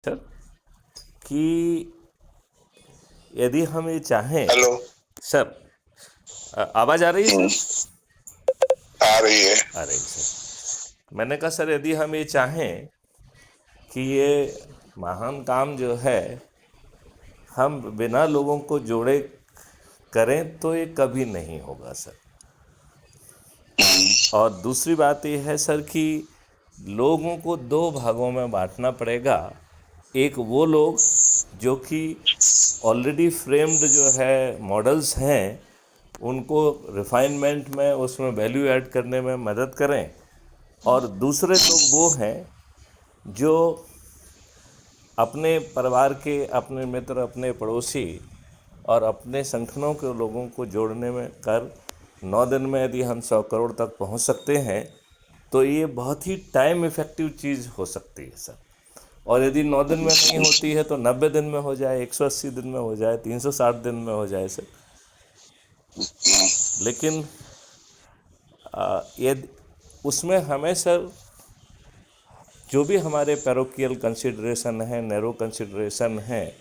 Sir कि यदि हम ये चाहें। हेलो। सर आवाज आ रही है हम्म, सर? आ रही है। आ रही है सर। मैंने कहा सर यदि हम ये चाहें कि ये महान काम जो है हम बिना लोगों को जोड़े करें तो ये कभी नहीं होगा सर। और दूसरी बात ये है सर कि लोगों को दो भागों में बांटना पड़ेगा। एक वो लोग जो कि ऑलरेडी फ्रेम्ड जो है मॉडल्स हैं उनको रिफाइनमेंट में उसमें वैल्यू ऐड करने में मदद करें, और दूसरे लोग वो हैं जो अपने परिवार के, अपने मित्र, अपने पड़ोसी और अपने संगठनों के लोगों को जोड़ने में कर 9 दिन में यदि हम 100 करोड़ तक पहुंच सकते हैं तो ये बहुत ही टाइम इफ़ेक्टिव चीज़ हो सकती है सर। और यदि 9 दिन में नहीं होती है तो 90 दिन में हो जाए, 180 दिन में हो जाए, 360 दिन में हो जाए सर। लेकिन यदि उसमें हमें सर जो भी हमारे पैरोकियल कंसिडरेशन है, नैरो कंसिडरेशन है,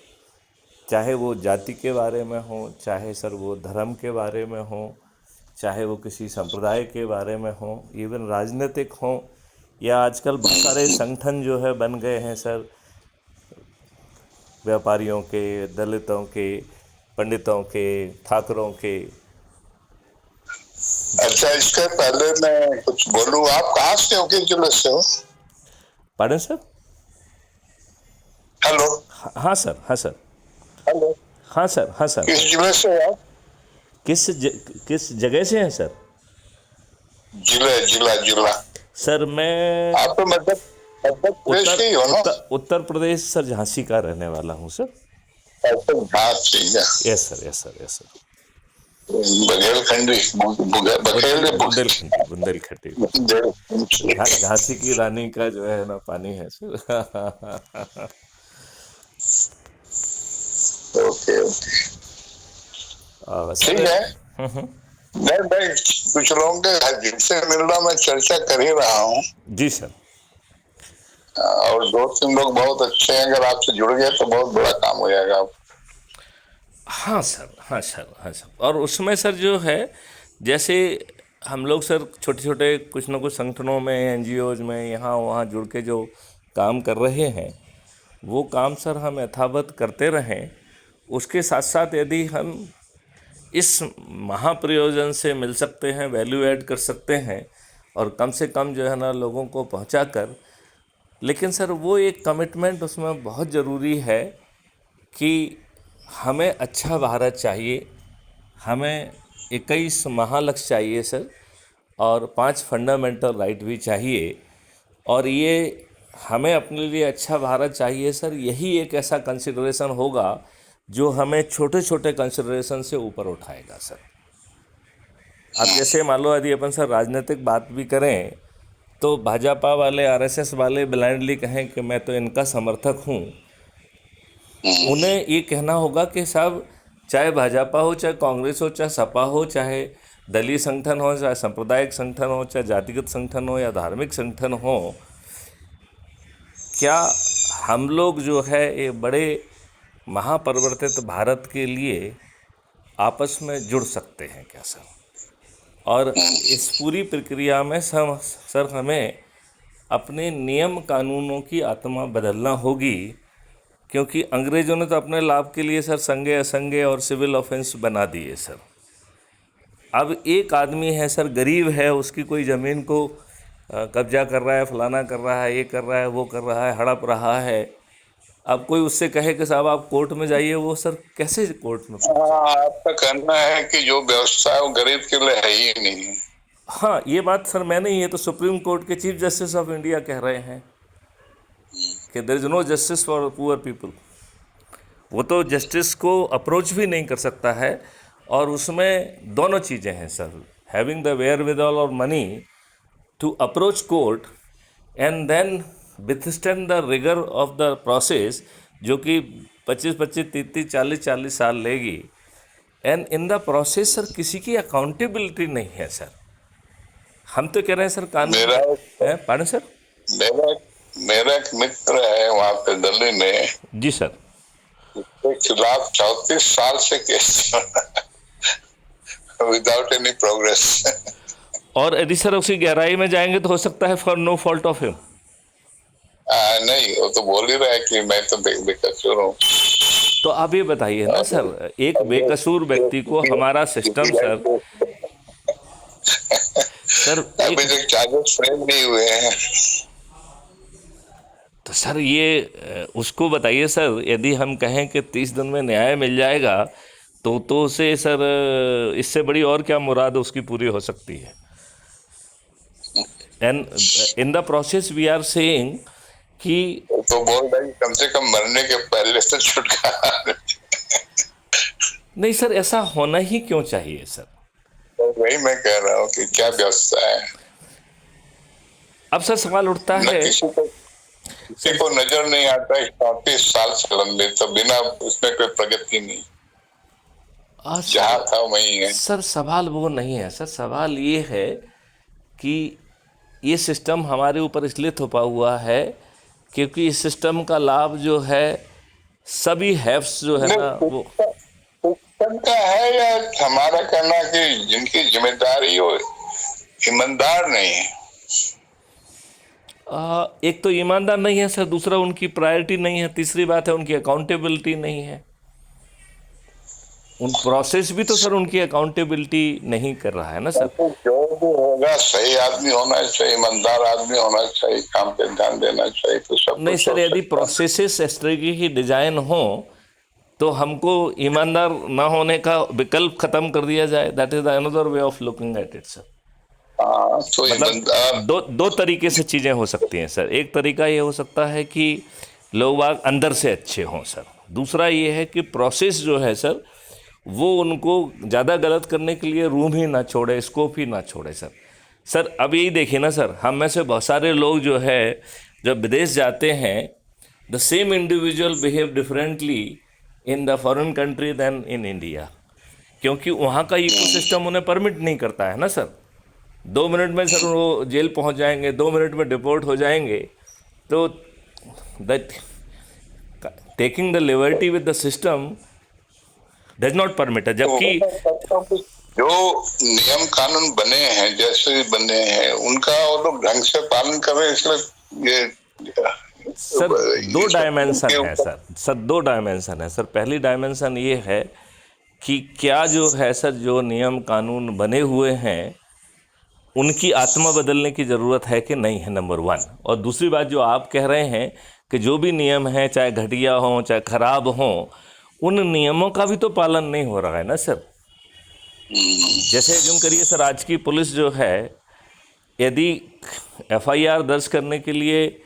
चाहे वो जाति के बारे में हो, चाहे सर वो धर्म के बारे में हो, चाहे वो किसी संप्रदाय के बारे में हो, इवन राजनीतिक हो, या आजकल बहुत सारे संगठन जो है बन गए हैं सर, व्यापारियों के, दलितों के, पंडितों के, ठाकुरों के। अच्छा, इसके पहले मैं कुछ बोलूं, आप कहाँ से हो, किस जिले से हो? पढ़ें सर? हेलो। हाँ सर, हाँ सर। हेलो। हाँ सर, हाँ सर। किस जिले से हो आप? किस जगह से हैं सर? जिले, जिला जिला। सर मैं आप तो मध्य मध्य प्रदेश के ही हो ना? उत्तर प्रदेश सर, झांसी का रहने वाला हूँ सर। अच्छा, ठीक है। Yes sir, yes sir, yes sir. Bagelkhandi, Bundelkhandi. Jhansi की रानी का जो है ना पानी है सर। Okay okay, sir. ठीक है। मैं कुछ लोगों के जिनसे मिल रहा, मैं चर्चा कर ही रहा हूँ। जी सर। और 2-3 लोग बहुत अच्छे हैं, अगर आपसे जुड़ गए तो बहुत बड़ा काम हो जाएगा। हाँ सर, हाँ सर, हाँ सर। और उसमें सर जो है, जैसे हम लोग सर छोटे छोटे कुछ ना कुछ संगठनों में, एनजीओज में, यहाँ वहाँ जुड़ के जो काम कर रहे हैं, वो काम सर हम यथावत करते रहें। उसके साथ साथ यदि हम इस महाप्रयोजन से मिल सकते हैं, वैल्यू ऐड कर सकते हैं, और कम से कम जो है ना लोगों को पहुंचा कर। लेकिन सर वो एक कमिटमेंट उसमें बहुत ज़रूरी है कि हमें अच्छा भारत चाहिए, हमें 21 महालक्ष्य चाहिए सर, और 5 फंडामेंटल राइट भी चाहिए। और ये हमें अपने लिए अच्छा भारत चाहिए सर, यही एक ऐसा कंसिडरेशन होगा जो हमें छोटे छोटे कंसिडरेशन से ऊपर उठाएगा सर। अब जैसे मान लो यदि अपन सर राजनीतिक बात भी करें तो भाजपा वाले, आरएसएस वाले ब्लाइंडली कहें कि मैं तो इनका समर्थक हूँ, उन्हें ये कहना होगा कि साहब चाहे भाजपा हो, चाहे कांग्रेस हो, चाहे सपा हो, चाहे दलीय संगठन हो, चाहे सांप्रदायिक संगठन हो, चाहे जातिगत संगठन हो या धार्मिक संगठन हो, क्या हम लोग जो है ये बड़े महापरिवर्तित भारत के लिए आपस में जुड़ सकते हैं क्या सर? और इस पूरी प्रक्रिया में सर हमें अपने नियम कानूनों की आत्मा बदलना होगी, क्योंकि अंग्रेज़ों ने तो अपने लाभ के लिए सर संज्ञेय, असंज्ञेय और सिविल ऑफेंस बना दिए सर। अब एक आदमी है सर, गरीब है, उसकी कोई ज़मीन को कब्जा कर रहा है, फलाना कर रहा है, ये कर रहा है, वो कर रहा है, हड़प रहा है। अब कोई उससे कहे कि साहब आप कोर्ट में जाइए, वो सर कैसे कोर्ट में पहुंचे? आपका कहना है कि जो व्यवस्था है वो गरीब के लिए है ही नहीं। हाँ, ये बात सर मैं नहीं, ये तो सुप्रीम कोर्ट के चीफ जस्टिस ऑफ इंडिया कह रहे हैं कि there is no justice for poor people. वो तो जस्टिस को अप्रोच भी नहीं कर सकता है। और उसमें दोनों चीज़ें हैं sir, having the wherewithal और money to approach court and then withstand the rigour of the process, जो कि 25-25, 30-30, 40-40 साल लेगी। And in the process sir किसी की अकाउंटेबिलिटी नहीं है सर। हम तो कह रहे हैं सर कानून मेरा है, पाड़े सर। मेरा मेरा एक मित्र है वहां पे दिल्ली में, जी सर। उसके खिलाफ 34 साल से केस विदाउट एनी प्रोग्रेस। और यदि सर उसी गहराई में जाएंगे तो हो सकता है for no fault of him. नहीं, वो तो बोल ही रहा है कि मैं तो बेकसूर हूँ। तो आप ये बताइए ना सर, एक बेकसूर व्यक्ति को हमारा सिस्टम सर, सर अभी एक, तक चार्जेस फ्रेम नहीं हुए हैं। तो सर ये उसको बताइए सर, यदि हम कहें कि 30 दिन में न्याय मिल जाएगा तो उसे सर इससे बड़ी और क्या मुराद उसकी पूरी हो सकती है। And in the process we are saying कि तो बोल रहा है कम से कम मरने के पहले से छुटकारा। नहीं सर, ऐसा होना ही क्यों चाहिए सर। तो वही मैं कह रहा हूँ कि क्या व्यवस्था है। अब सर सवाल उठता न है, किसी को नजर नहीं आता 34 साल से लंबे, तो बिना उसमें कोई प्रगति नहीं, जहाँ था वही है। सर सवाल वो नहीं है सर, सवाल ये है कि ये सिस्टम हमारे ऊपर इसलिए थोपा हुआ है क्योंकि इस सिस्टम का लाभ जो है सभी हैव्स जो है ना वो सिस्टम का है या हमारा कहना कि जिनकी जिम्मेदारी हो ईमानदार नहीं है। एक तो ईमानदार नहीं है सर, दूसरा उनकी प्रायोरिटी नहीं है, तीसरी बात है उनकी अकाउंटेबिलिटी नहीं है। उन प्रोसेस भी तो सर उनकी अकाउंटेबिलिटी नहीं कर रहा है ना सर। जो भी होगा सही आदमी होना चाहिए, ईमानदार आदमी होना चाहिए, काम पे ध्यान देना चाहिए, तो सब नहीं कुछ सर, हो यदि सकता है। प्रोसेसेस इस तरीके की डिजाइन हो तो हमको ईमानदार ना होने का विकल्प खत्म कर दिया जाए। That is another way of looking at it sir. तो ईमानदार मतलब दो तरीके से चीज़ें हो सकती हैं सर। एक तरीका ये हो सकता है कि लोग बाग अंदर से अच्छे हों सर। दूसरा ये है कि प्रोसेस जो है सर वो उनको ज़्यादा गलत करने के लिए रूम ही ना छोड़े, स्कोप ही ना छोड़े सर। सर अब यही देखिए ना सर, हम में से बहुत सारे लोग जो है जब विदेश जाते हैं, the same individual behave differently in the foreign country than in India, क्योंकि वहाँ का इकोसिस्टम उन्हें परमिट नहीं करता है ना सर। 2 मिनट में सर वो जेल पहुँच जाएंगे, 2 मिनट में डिपोर्ट हो जाएंगे। तो that taking the liberty with the system does not permit है। जबकि जो नियम कानून बने हैं, जैसे बने हैं, उनका वो लोग ढंग से पालन करें, इसलिए ये सर दो ये सब डायमेंशन उनके है ऊपर। सर, दो डायमेंशन है सर। पहली डायमेंशन ये है कि क्या जो है सर जो नियम कानून बने हुए हैं उनकी आत्मा बदलने की ज़रूरत है कि नहीं है, नंबर 1। और दूसरी बात जो आप कह रहे हैं कि जो भी नियम हैं चाहे घटिया हों चाहे ख़राब हों, उन नियमों का भी तो पालन नहीं हो रहा है ना सर। जैसे जुम करिए सर, आज की पुलिस जो है यदि FIR दर्ज करने के लिए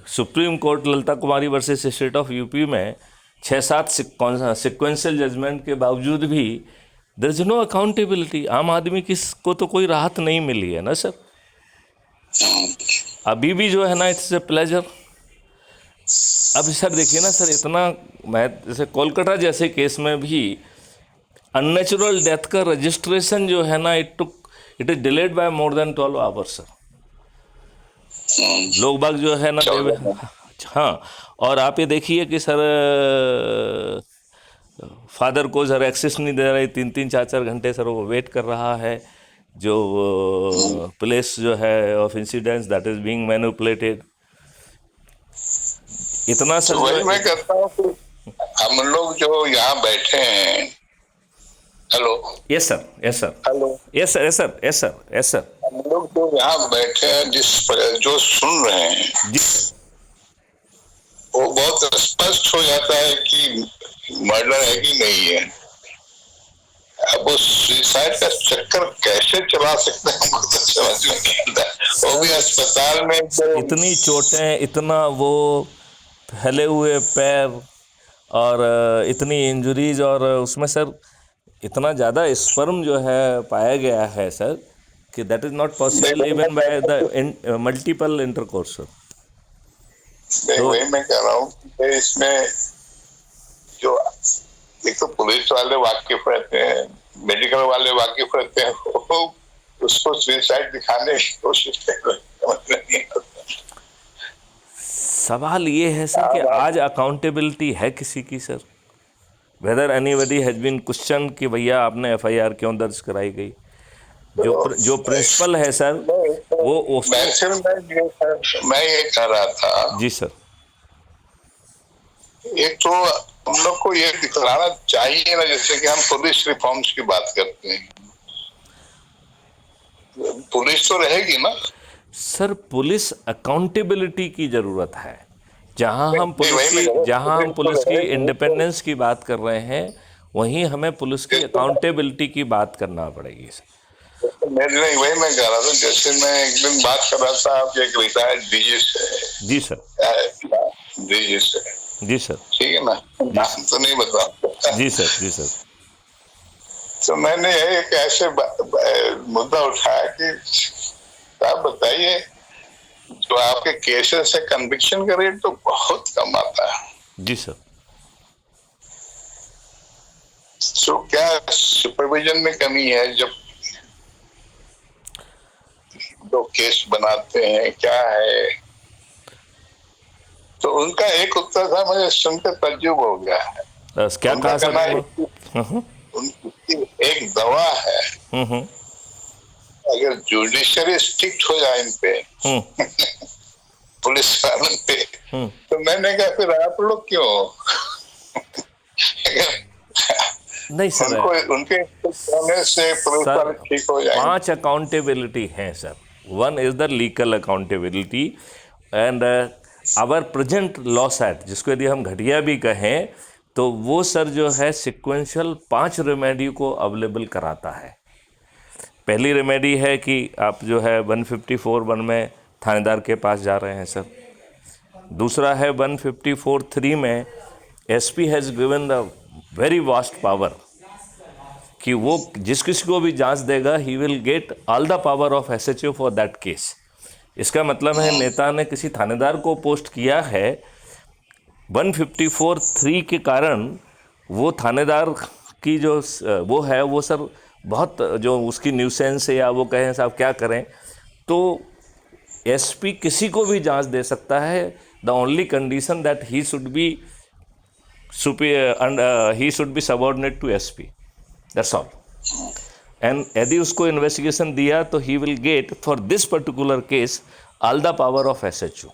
supreme court Lalita Kumari versus state of UP में 6-7 सिक्वेंशियल जजमेंट के बावजूद भी देयर इज नो अकाउंटेबिलिटी। आम आदमी को तो कोई राहत नहीं मिली है ना सर। अभी भी जो है ना इट्स ए प्लेजर। अब सर देखिए ना सर, इतना मैं जैसे कोलकाता जैसे केस में भी अननेचुरल डेथ का रजिस्ट्रेशन जो है ना it is delayed by more than 12 hours sir. लोग बाग जो है ना हाँ। और आप ये देखिए कि सर फादर को सर एक्सेस नहीं दे रही, 3-3 4-4 घंटे सर वो वेट कर रहा है। जो प्लेस जो है of incidents that is being manipulated. इतना सर वही मैं कहता हूँ कि हम लोग जो यहाँ बैठे हैं, hello, yes sir, yes sir, hello, yes sir, yes sir, yes sir, yes sir, हम लोग जो यहाँ बैठे हैं, जो सुन रहे हैं, जी वो बहुत स्पष्ट हो जाता है कि मर्डर है कि नहीं है। अब वो सुसाइड का चक्कर कैसे चला सकते हैं हमको तो समझ में नहीं आता। वो भी अस्पताल में इतनी चोटें, इतना वो फैले हुए पैर और इतनी इंजरीज, और उसमें सर इतना ज़्यादा स्पर्म जो है पाया गया है सर कि that is not possible even by the multiple intercourse. तो वही मैं कह रहा हूँ कि इसमें जो एक तो पुलिस वाले वाकिफ रहते हैं, मेडिकल वाले वाकिफ रहते हैं, वो उसको सुसाइड दिखाने की कोशिश कर रहे हैं। सवाल ये है सर कि आज अकाउंटेबिलिटी है किसी की sir? Whether anybody has been question कि भैया आपने एफआईआर क्यों दर्ज कराई गई? जो प्रिंसिपल है सर वो उसको। मैं ये कह रहा था, जी सर। एक तो हम लोग को ये दिखलाना चाहिए ना, जैसे कि हम पुलिस रिफॉर्म्स की बात करते हैं, पुलिस तो रहेगी ना सर। पुलिस अकाउंटेबिलिटी की जरूरत है। जहां हम पुलिस की इंडिपेंडेंस की बात कर रहे हैं, वहीं हमें पुलिस की अकाउंटेबिलिटी की बात करना पड़ेगी सर। नहीं, वही मैं कह रहा था। जैसे मैं एक दिन बात कर रहा था आपके एक रिटायर्ड डीजी से। जी सर। डीजी से। जी सर। ठीक है ना, नाम तो नहीं बता। जी सर। जी सर। तो मैंने एक ऐसे मुद्दा उठाया कि आप बताइए, जो आपके केसेस से कन्विक्शन का रेट तो बहुत कम आता है। जी सर। तो क्या सुपरविजन में कमी है? जब जो केस बनाते हैं क्या है? तो उनका एक उत्तर था, मुझे सुनकर तज्जुब हो गया है। क्या कहा सर? उनकी एक दवा है, अगर जुडिशरी स्ट्रिक्ट हो जाए इन पे पुलिस वालों पे, तो मैंने कहा फिर आप लोग क्यों? नहीं सर, उनके से पुलिस वाले ठीक हो जाएंगे। 5 अकाउंटेबिलिटी हैं sir. One is the legal accountability and our present law set, जिसको यदि हम घटिया भी कहें तो वो सर जो है सिक्वेंशियल 5 रेमेडी को अवेलेबल कराता है। पहली रेमेडी है कि आप जो है 154(1) में थानेदार के पास जा रहे हैं सर। दूसरा है 154(3) में SP has given the very vast power कि वो जिस किसी को भी जांच देगा ही will get all the power of SHO for that case. इसका मतलब है नेता ने किसी थानेदार को पोस्ट किया है, 154(3) के कारण वो थानेदार की जो वो है वो सर बहुत जो उसकी न्यूसेंस है या वो कहें साहब क्या करें, तो एसपी किसी को भी जांच दे सकता है। The only condition that he should be he should be subordinate to SP, that's all. And यदि उसको इन्वेस्टिगेशन दिया तो he will get for this particular case all the power of SHO.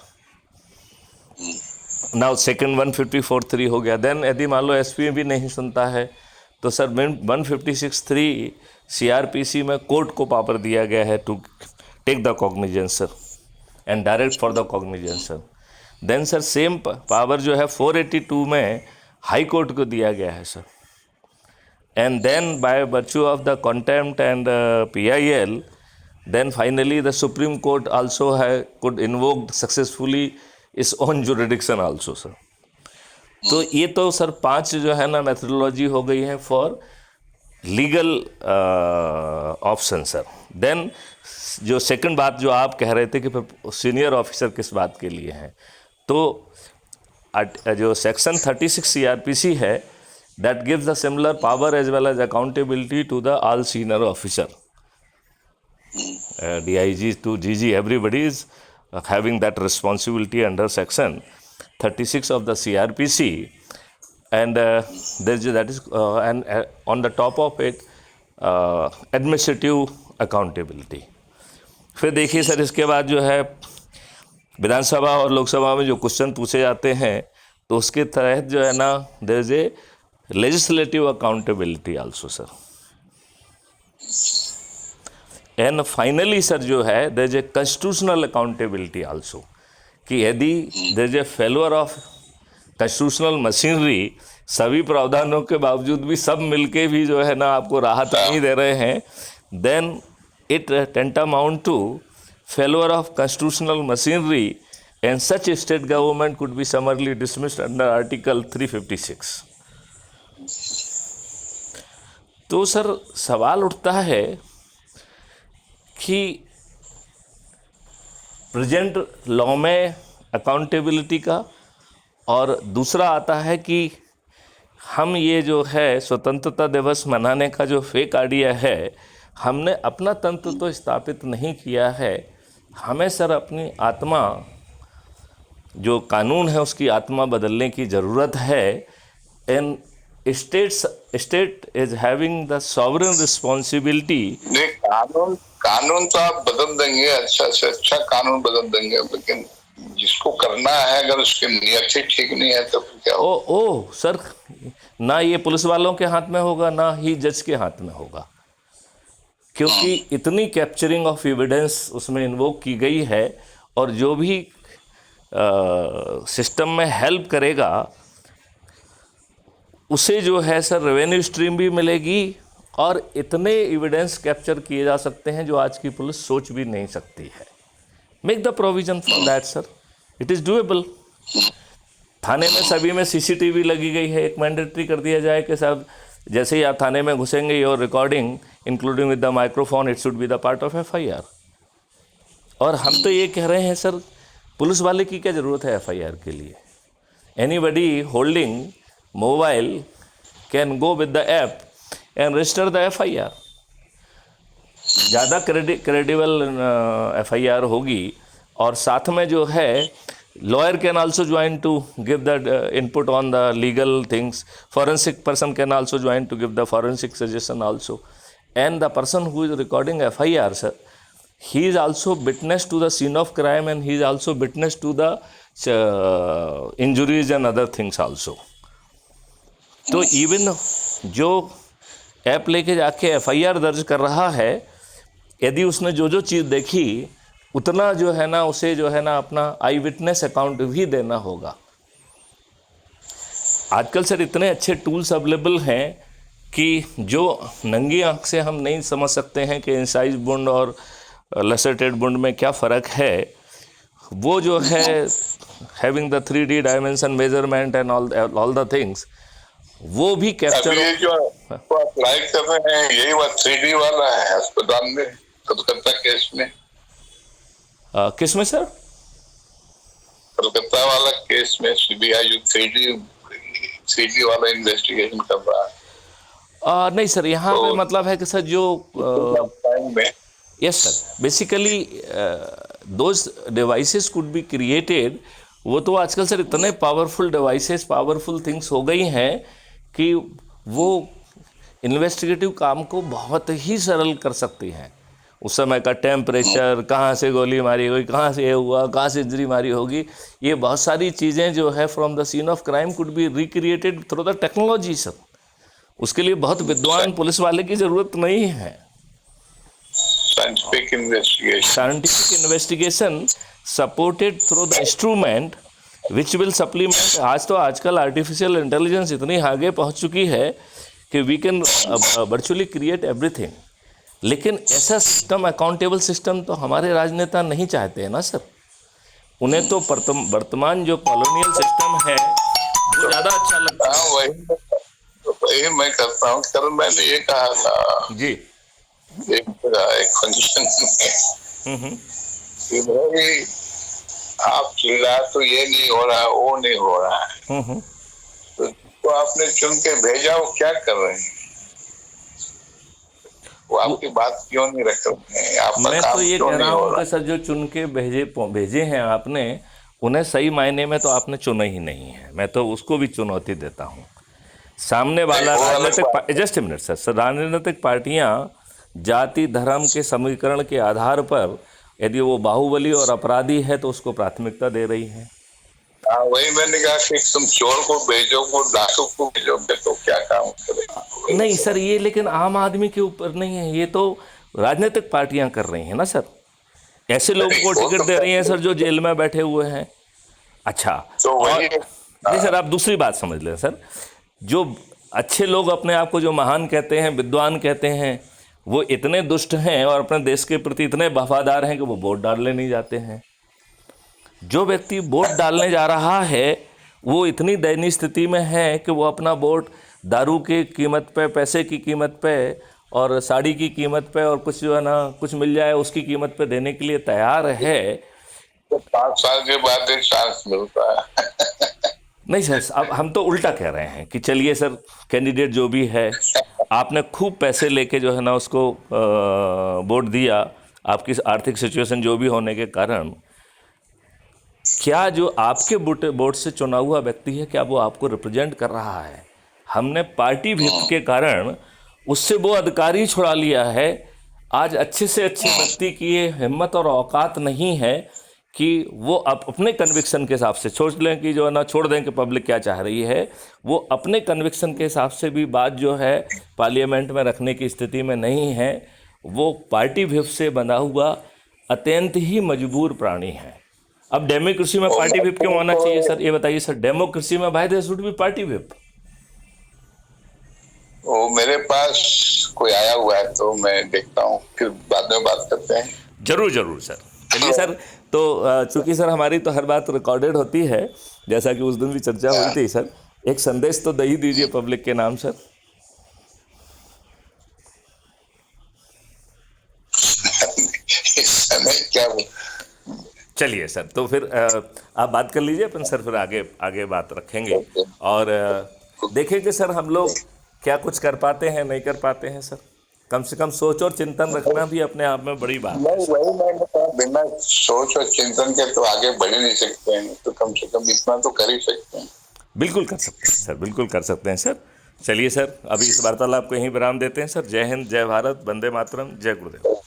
Now second 154(3) हो गया। Then यदि मान लो SP भी नहीं सुनता है तो सर 156(3) सीआरपीसी में कोर्ट को पावर दिया गया है to take the cognizance sir and direct for the cognizance sir. Then sir same power जो है 482 में हाई कोर्ट को दिया गया है sir. And then by virtue of the contempt and PIL, then finally the Supreme Court also could invoke successfully its own jurisdiction also sir। तो ये तो सर 5 जो है ना मेथडोलॉजी हो गई है for legal option sir. Then जो सेकंड बात जो आप कह रहे थे कि सीनियर ऑफिसर किस बात के लिए हैं, तो जो सेक्शन 36 CRPC है that gives the similar power as well as accountability to the all senior officer, DIG to GG, everybody is having that responsibility under section 36 of the CRPC, and that is and on the top of it administrative accountability। फिर देखिए sir इसके बाद जो है विधानसभा और लोकसभा में जो question पूछे जाते हैं तो उसके तहत जो है ना there is a legislative accountability also sir. And finally sir जो है there is a constitutional accountability also कि यदि there is a failure of constitutional machinery, सभी प्रावधानों के बावजूद भी सब मिलके भी जो है ना आपको राहत नहीं दे रहे हैं, then it tantamount to failure of constitutional machinery and such state government could be summarily dismissed under Article 356। तो सर सवाल उठता है कि प्रेजेंट लॉ में अकाउंटेबिलिटी का, और दूसरा आता है कि हम ये जो है स्वतंत्रता दिवस मनाने का जो फेक आइडिया है, हमने अपना तंत्र तो स्थापित नहीं किया है, हमें सर अपनी आत्मा जो कानून है उसकी आत्मा बदलने की ज़रूरत है। And state is having the sovereign responsibility. नहीं, कानून कानून तो आप बदल देंगे, अच्छा से अच्छा कानून बदल देंगे, लेकिन जिसको करना है अगर उसकी नियत ही ठीक नहीं है तो फिर क्या होगा? ओ सर, ना ये पुलिस वालों के हाथ में होगा, ना ही जज के हाथ में होगा, क्योंकि इतनी कैप्चरिंग ऑफ एविडेंस उसमें इन्वोक की गई है। और जो भी सिस्टम में हेल्प करेगा उसे जो है सर रेवेन्यू स्ट्रीम भी मिलेगी, और इतने एविडेंस कैप्चर किए जा सकते हैं जो आज की पुलिस सोच भी नहीं सकती है। Make the provision for that sir, it is doable. थाने में सभी में सीसीटीवी लगी गई है, एक मैंडेटरी कर दिया जाए कि साहब जैसे ही आप थाने में घुसेंगे your recording including with the microphone it should be the part of FIR. और हम तो ये कह रहे हैं सर, पुलिस वाले की क्या ज़रूरत है एफआईआर के लिए? Anybody holding mobile can go with the app and register the FIR. ज़्यादा क्रेडिबल एफआईआर होगी। और साथ में जो है lawyer can also join to give the input on the legal things. Forensic person can also join to give the forensic suggestion also. And the person who is recording FIR, sir, he is also witness to the scene of crime and he is also witness to the injuries and other things also. तो even जो app लेके जाके FIR दर्ज कर रहा है, यदि उसने जो जो चीज़ देखी उतना जो है ना उसे जो है ना अपना आई विटनेस अकाउंट भी देना होगा। आजकल सर इतने अच्छे टूल्स अवेलेबल हैं कि जो नंगी आंख से हम नहीं समझ सकते हैं कि इंसाइज बुंड और लसेटेड बुंड में क्या फ़र्क है, वो जो है having the 3D dimension measurement and all the things, वो भी कैप्चर। ये जो अप्लाई कर रहे हैं यही बात 3D वाला है अस्पताल में, कलकत्ता केस में। किस में सर? कलकत्ता वाला केस में सीबीआई जो 3D वाला इन्वेस्टिगेशन कर रहा है। नहीं सर, यहाँ पे मतलब है कि सर जो yes sir, basically those devices could be created. वो तो आजकल सर इतने पावरफुल डिवाइसेस, पावरफुल थिंग्स हो गई हैं कि वो इन्वेस्टिगेटिव काम को बहुत ही सरल कर सकती हैं। उस समय का टेम्परेचर, कहाँ से गोली मारी हुई, कहाँ से ये हुआ, कहाँ से इंजरी मारी होगी, ये बहुत सारी चीज़ें जो है from the scene of crime could be recreated through the technology sir. उसके लिए बहुत विद्वान पुलिस वाले की ज़रूरत नहीं है। Scientific investigation supported through the instrument which will supplement. आज तो आजकल आर्टिफिशियल इंटेलिजेंस इतनी आगे पहुँच चुकी है कि we can virtually create everything. लेकिन ऐसा सिस्टम, अकाउंटेबल सिस्टम तो हमारे राजनेता नहीं चाहते हैं ना सर। उन्हें तो वर्तमान जो कॉलोनियल सिस्टम है वो ज़्यादा अच्छा लगता है। वही मैं करता हूँ। कल मैंने ये कहा था जी एक फंक्शन में कि भाई आप चिल्ला तो ये नहीं हो रहा, वो नहीं हो रहा है, तो आपने चुन के भेजा, वो क्या कर रहे हैं? वो आपकी बात क्यों नहीं रख रहे हैं? मैं तो ये कह रहा हूँ कि सर जो चुन के भेजे हैं आपने, उन्हें सही मायने में तो आपने चुना ही नहीं है। मैं तो उसको भी चुनौती देता हूँ। सामने वाला राजनीतिक, जस्ट ए मिनट सर, राजनीतिक पार्टियाँ जाति धर्म के समीकरण के आधार पर यदि वो बाहुबली और अपराधी है तो उसको प्राथमिकता दे रही है। वही मैंने कहा कि तुम चोर को भेजो, को डाकू को भेजोगे तो क्या काम करेगा? नहीं सर, ये लेकिन आम आदमी के ऊपर नहीं है, ये तो राजनीतिक पार्टियां कर रही हैं ना सर। ऐसे लोगों को टिकट दे रही हैं सर जो जेल में बैठे हुए हैं। अच्छा, तो और नहीं सर, आप दूसरी बात समझ लें सर, जो अच्छे लोग अपने आप को जो महान कहते हैं, विद्वान कहते हैं, वो इतने दुष्ट हैं और अपने देश के प्रति इतने वफादार हैं कि वो वोट डालने नहीं जाते हैं। जो व्यक्ति वोट डालने जा रहा है वो इतनी दयनीय स्थिति में है कि वो अपना वोट दारू की कीमत पे, पैसे की कीमत पे और साड़ी की कीमत पे और कुछ जो है ना कुछ मिल जाए उसकी कीमत पे देने के लिए तैयार है। तो 5 साल के बाद एक चांस मिलता है। नहीं सर, अब हम तो उल्टा कह रहे हैं कि चलिए सर, कैंडिडेट जो भी है, आपने खूब पैसे लेके जो है ना उसको वोट दिया, आपकी आर्थिक सिचुएशन जो भी होने के कारण, क्या जो आपके बोर्ड से चुना हुआ व्यक्ति है, क्या वो आपको रिप्रेजेंट कर रहा है? हमने पार्टी भेद के कारण उससे वो अधिकार ही छुड़ा लिया है। आज अच्छे से अच्छे व्यक्ति की ये हिम्मत और औकात नहीं है कि वो अपने कन्विक्शन के हिसाब से सोच लें कि जो है ना, छोड़ दें कि पब्लिक क्या चाह रही है। वो अपने कन्विक्शन के हिसाब से भी बात जो है पार्लियामेंट में रखने की स्थिति में नहीं है। वो पार्टी व्हिप से बना हुआ अत्यंत ही मजबूर प्राणी है। अब डेमोक्रेसी में पार्टी व्हिप क्यों होना चाहिए सर, ये बताइए सर। डेमोक्रेसी में भाई there should be party whip. वो मेरे पास कोई आया हुआ है तो मैं देखता हूँ, फिर बाद में बात करते हैं। जरूर जरूर सर। चलिए सर, तो चूंकि सर हमारी तो हर बात रिकॉर्डेड होती है, जैसा कि उस दिन भी चर्चा हुई थी सर, एक संदेश तो दे ही दीजिए पब्लिक के नाम सर। इस समय क्या चलिए सर, तो फिर आप बात कर लीजिए अपन सर, फिर आगे आगे बात रखेंगे और देखेंगे सर हम लोग क्या कुछ कर पाते हैं नहीं कर पाते हैं सर। कम से कम सोच और चिंतन रखना भी अपने आप में बड़ी बात है। वही मैंने कहा, बिना सोच और चिंतन के तो आगे बढ़ ही नहीं सकते हैं, तो कम से कम इतना तो कर ही सकते हैं। बिल्कुल कर सकते हैं सर, बिल्कुल कर सकते हैं सर। चलिए सर, अभी इस वार्तालाप को यहीं विराम देते हैं सर। जय हिंद, जय भारत, वंदे मातरम, जय गुरुदेव।